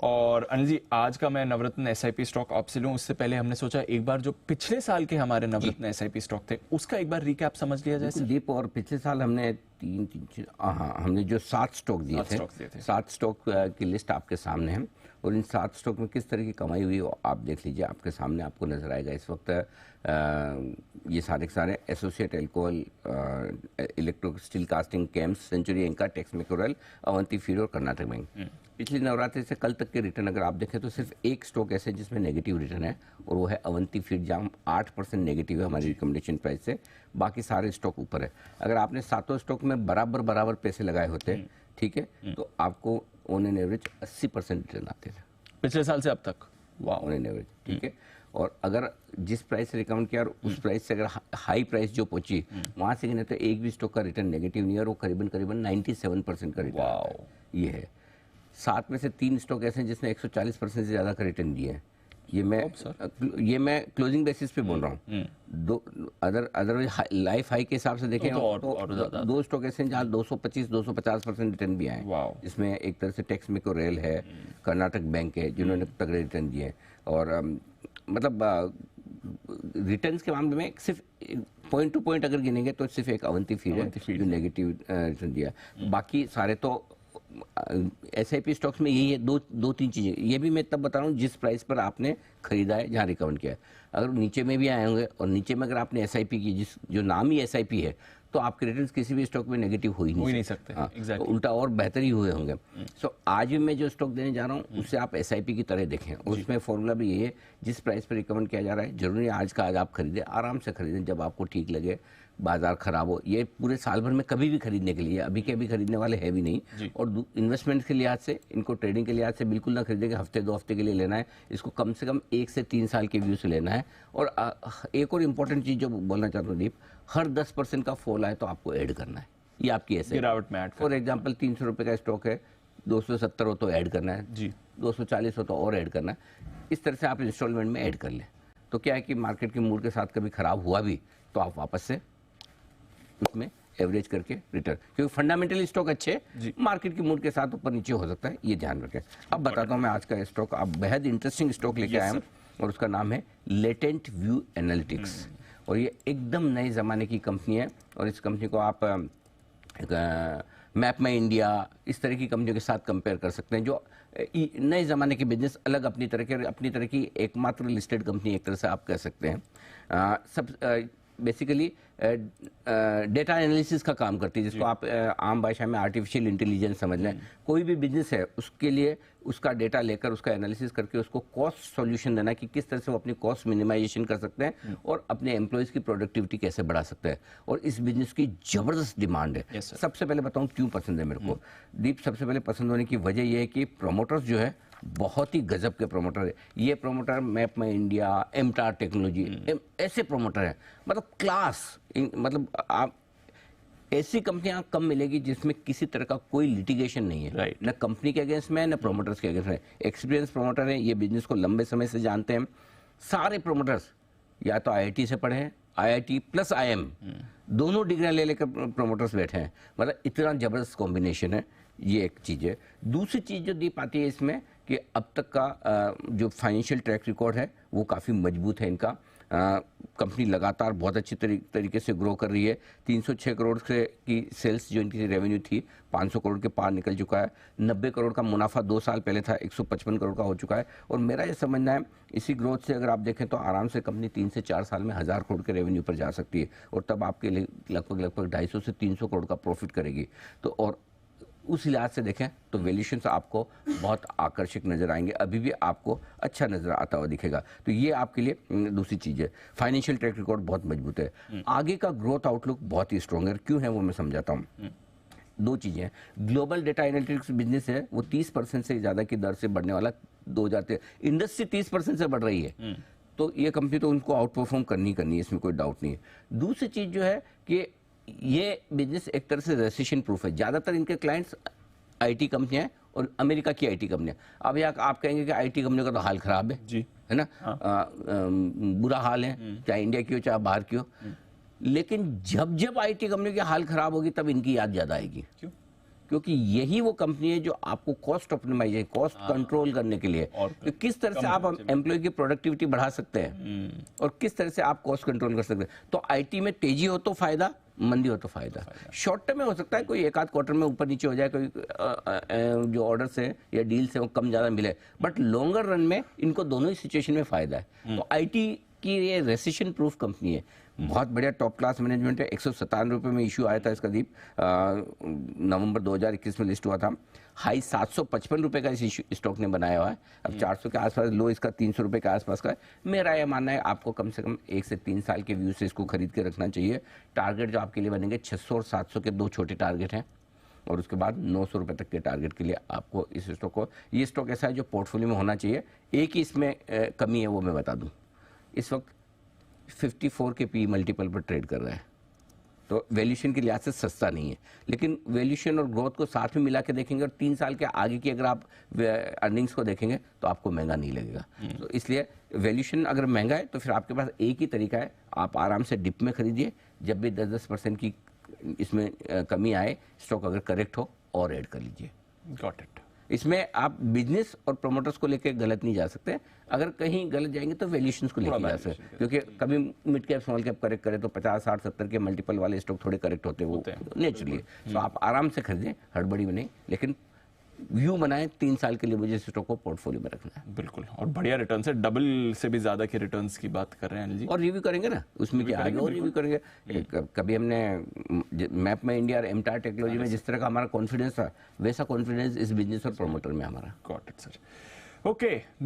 और अनिल जी, आज का मैं नवरत्न एसआईपी स्टॉक आपसे लूं उससे पहले हमने सोचा एक बार जो पिछले साल के हमारे नवरत्न एसआईपी स्टॉक थे उसका एक बार रिकैप समझ लिया जाए। दीप, और पिछले साल हमने हमने जो 7 स्टॉक दिए थे, 7 स्टॉक की लिस्ट आपके सामने है और इन 7 स्टॉक में किस तरह की कमाई हुई वो आप देख लीजिए, आपके सामने आपको नजर आएगा। इस वक्त ये सारे के सारे associate alcohol, electro steel casting, केम्स, सेंचुरी इंका, टेक्स मैक्रोरेल, अवंती फीड और कर्नाटक बैंक। पिछले नवरात्रि से कल तक के रिटर्न अगर आप देखें तो सिर्फ एक स्टॉक ऐसे जिसमें नेगेटिव रिटर्न है और वो है अवंती फीड, जहाँ 8% नेगेटिव है हमारी रिकमेंडेशन प्राइस से, बाकी सारे स्टॉक ऊपर है। अगर आपने सातों स्टॉक में बराबर पैसे लगाए होते, ठीक है, तो आपको ऑन एन एवरेज 80% रिटर्न आते थे पिछले साल से अब तक। वाह, ऑन एन एवरेज, ठीक है। और अगर जिस प्राइस से रिकमेंड किया और उस प्राइस से अगर हाई प्राइस जो पहुंची वहां से गिने तो एक भी स्टॉक का रिटर्न नेगेटिव नहीं है और वो करीबन 97% का रिटर्न आता है। ये है 7 में से 3 स्टॉक ऐसे हैं जिसने 140% से ज़्यादा का रिटर्न दिया है। ये मैं क्लोजिंग बेसिस पे बोल रहा हूँ। दो अदरवाइज लाइफ हाई के हिसाब से देखें तो 2 स्टॉक ऐसे हैं जहाँ 225-250% रिटर्न भी आए, जिसमें एक तरह से टेक्स मैक्रोरेल है, कर्नाटक बैंक है, जिन्होंने तगड़े रिटर्न दिए हैं। और मतलब रिटर्न्स के मामले में सिर्फ पॉइंट टू पॉइंट अगर गिनेंगे तो सिर्फ एक अवंती फीड है जो नेगेटिव रिटर्न दिया। बाकी सारे तो एसआईपी स्टॉक्स में यही है, दो तीन चीजें। ये भी मैं तब बता रहा हूँ जिस प्राइस पर आपने खरीदा है, जहाँ रिकमेंड किया है। अगर नीचे में भी आए होंगे और नीचे में अगर आपने एसआईपी की, जो नाम ही एसआईपी है, तो आपके रिटर्न्स किसी भी स्टॉक में नेगेटिव हो ही नहीं सकते। exactly. तो उल्टा और बेहतर ही हुए होंगे। सो आज भी मैं जो स्टॉक देने जा रहा हूँ उससे आप एसआईपी की तरह देखें। उसमें फॉर्मूला भी यही है, जिस प्राइस पर रिकमेंड किया जा रहा है जरूरी आज का आज आप खरीदें, आराम से खरीदें जब आपको ठीक लगे, बाजार खराब हो। ये पूरे साल भर में कभी भी खरीदने के लिए, अभी के अभी खरीदने वाले है भी नहीं। और इन्वेस्टमेंट के लिहाज से, इनको ट्रेडिंग के लिहाज से बिल्कुल ना खरीदें कि हफ्ते 2 हफ्ते के लिए लेना है। इसको कम से कम 1 से 3 साल के व्यू से लेना है। और एक और इम्पोर्टेंट चीज़ जो बोलना चाहता हूँ दीप, हर 10% का फॉल आए तो आपको ऐड करना है। ये आपकी ऐसे गिरावट में ऐड, फॉर एग्जाम्पल 300 रुपये का स्टॉक है, 270 हो तो ऐड करना है जी, 240 हो तो और ऐड करना है। इस तरह से आप इंस्टॉलमेंट में ऐड कर लें तो क्या है कि मार्केट के मूड के साथ कभी खराब हुआ भी तो आप वापस से उसमें एवरेज करके रिटर्न, क्योंकि फंडामेंटली स्टॉक अच्छे, मार्केट की मूड के साथ ऊपर नीचे हो सकता है, ये ध्यान रखें। अब बताता हूं मैं आज का स्टॉक, आप बेहद इंटरेस्टिंग स्टॉक लेके आए हैं और उसका नाम है लेटेंट व्यू एनालिटिक्स। और ये एकदम नए ज़माने की कंपनी है और इस कंपनी को आप मैप माई इंडिया, इस तरह की कंपनियों के साथ कंपेयर कर सकते हैं, जो नए ज़माने के बिजनेस अलग अपनी तरह की एकमात्र लिस्टेड कंपनी एक तरह से आप कह सकते हैं। सब बेसिकली डेटा एनालिसिस का काम करती है, जिसको आप आम भाषा में आर्टिफिशियल इंटेलिजेंस समझ लें। कोई भी बिजनेस है उसके लिए उसका डेटा लेकर उसका एनालिसिस करके उसको कॉस्ट सॉल्यूशन देना कि किस तरह से वो अपनी कॉस्ट मिनिमाइजेशन कर सकते हैं और अपने एम्प्लॉयज़ की प्रोडक्टिविटी कैसे बढ़ा सकते हैं। और इस बिजनेस की ज़बरदस्त डिमांड है। सबसे पहले बताऊँ क्यों पसंद है मेरे को दीप। सबसे पहले पसंद होने की वजह यह है कि प्रोमोटर्स जो है बहुत ही गजब के प्रोमोटर है। ये प्रोमोटर मैप माई इंडिया, एमटार टेक्नोलॉजी, ऐसे प्रोमोटर हैं, मतलब क्लास। मतलब आप ऐसी कंपनियां कम मिलेगी जिसमें किसी तरह का कोई लिटिगेशन नहीं है, न कंपनी के अगेंस्ट में, न प्रोमोटर्स के अगेंस्ट में। एक्सपीरियंस प्रोमोटर हैं, ये बिजनेस को लंबे समय से जानते हैं। सारे प्रोमोटर्स या तो आईआईटी से पढ़े हैं, आईआईटी प्लस आईएम, दोनों डिग्रियां ले लेकर प्रोमोटर्स बैठे हैं। मतलब इतना जबरदस्त कॉम्बिनेशन है, ये एक चीज़ है। दूसरी चीज़ जो दीप आती है इसमें कि अब तक का जो फाइनेंशियल ट्रैक रिकॉर्ड है वो काफ़ी मजबूत है इनका। कंपनी लगातार बहुत अच्छी तरीके से ग्रो कर रही है। 306 करोड़ से की सेल्स जो इनकी रेवेन्यू थी 500 करोड़ के पार निकल चुका है। 90 करोड़ का मुनाफा 2 साल पहले था, 155 करोड़ का हो चुका है। और मेरा ये समझना है इसी ग्रोथ से अगर आप देखें तो आराम से कंपनी 3 से 4 साल में 1000 करोड़ के रेवेन्यू पर जा सकती है और तब आपके लिए लगभग 250 से 300 करोड़ का प्रॉफिट करेगी। तो और उस लिहाज से देखें तो वैल्यूएशन आपको बहुत आकर्षक नजर आएंगे, अभी भी आपको अच्छा नजर आता हुआ दिखेगा। तो ये आपके लिए दूसरी चीज़ है। फाइनेंशियल ट्रैक रिकॉर्ड बहुत मजबूत है। आगे का ग्रोथ आउटलुक बहुत ही स्ट्रॉन्ग है। क्यों है वो मैं समझाता हूँ। 2 चीज़ें हैं। ग्लोबल डेटा एनालिटिक्स बिजनेस है वो 30% से ज़्यादा की दर से बढ़ने वाला 2013। इंडस्ट्री 30% से बढ़ रही है तो ये कंपनी तो उनको आउट परफॉर्म करनी है, इसमें कोई डाउट नहीं है। दूसरी चीज़ जो है कि ये बिजनेस एक तरह से रेसिशन प्रूफ है। ज़्यादातर इनके क्लाइंट्स आईटी कंपनियां हैं और अमेरिका की आईटी कंपनियां। अब यहाँ आप कहेंगे कि आईटी कंपनियों का तो हाल खराब है जी, है ना। बुरा हाल है, चाहे इंडिया की हो चाहे बाहर की हो। लेकिन जब आईटी कंपनियों की हाल खराब होगी तब इनकी याद ज़्यादा आएगी। क्यों? क्योंकि यही वो कंपनी है जो आपको कॉस्ट ऑप्टिमाइजेशन, कॉस्ट कंट्रोल करने के लिए, और तो किस तरह से आप एम्प्लॉय की प्रोडक्टिविटी बढ़ा सकते हैं और किस तरह से आप कॉस्ट कंट्रोल कर सकते हैं। तो आईटी में तेजी हो तो फायदा, मंदी हो तो फायदा। शॉर्ट टर्म में हो सकता है कोई एक आध क्वार्टर में ऊपर नीचे हो जाए, कोई जो ऑर्डर्स है या डील्स है वो कम ज़्यादा मिले, बट लॉन्गर रन में इनको दोनों ही सिचुएशन में फायदा है। तो आईटी की ये रेसिशन प्रूफ कंपनी है, बहुत बढ़िया टॉप क्लास मैनेजमेंट है। 197 रुपये में इशू आया था इसका दीप, नवंबर 2021 में लिस्ट हुआ था। हाई 755 रुपये का इस स्टॉक ने बनाया हुआ है, अब 400 के आसपास, लो इसका 300 रुपये के आसपास का है। मेरा यह मानना है आपको कम से कम 1 से 3 साल के व्यू से इसको खरीद के रखना चाहिए। टारगेट जो आपके लिए बनेंगे 600 और 700 के 2 छोटे टारगेट हैं, और उसके बाद 900 रुपये तक के टारगेट के लिए आपको इस स्टॉक को, ये स्टॉक ऐसा है जो पोर्टफोलियो में होना चाहिए। एक ही इसमें कमी है, वो मैं बता दूं, इस वक्त 54 के पी मल्टीपल पर ट्रेड कर रहा है, तो वैल्यूएशन के लिहाज से सस्ता नहीं है। लेकिन वैल्यूएशन और ग्रोथ को साथ में मिला के देखेंगे और 3 साल के आगे की अगर आप अर्निंग्स को देखेंगे तो आपको महंगा नहीं लगेगा। तो इसलिए वैल्यूएशन अगर महंगा है तो फिर आपके पास एक ही तरीका है, आप आराम से डिप में खरीदिए, जब भी 10% की इसमें कमी आए, स्टॉक अगर करेक्ट हो और ऐड कर लीजिए। Got it. इसमें आप बिजनेस और प्रोमोटर्स को लेकर गलत नहीं जा सकते, अगर कहीं गलत जाएंगे तो वैल्यूएशंस को लेकर जा सकते, क्योंकि कभी mid cap small cap correct करे तो 50, 60, 70 के मल्टीपल वाले स्टॉक थोड़े करेक्ट होते हैं, वो नेचुरली। तो आप आराम से खरीदें, हड़बड़ी में नहीं, लेकिन व्यू बनाएं 3 साल के लिए, मुझे स्टॉक को पोर्टफोलियो में रखना है। बिल्कुल, और बढ़िया रिटर्न है, डबल से भी ज्यादा के रिटर्न्स की बात कर रहे हैं अनिल जी। और रिव्यू करेंगे ना, उसमें क्या आगे और रिव्यू करेंगे। कभी हमने मैप में इंडिया और एमटार टेक्नोलॉजी में जिस तरह का हमारा कॉन्फिडेंस था, वैसा कॉन्फिडेंस इस बिजनेस और प्रोमोटर में हमारा। Got it sir. ओके।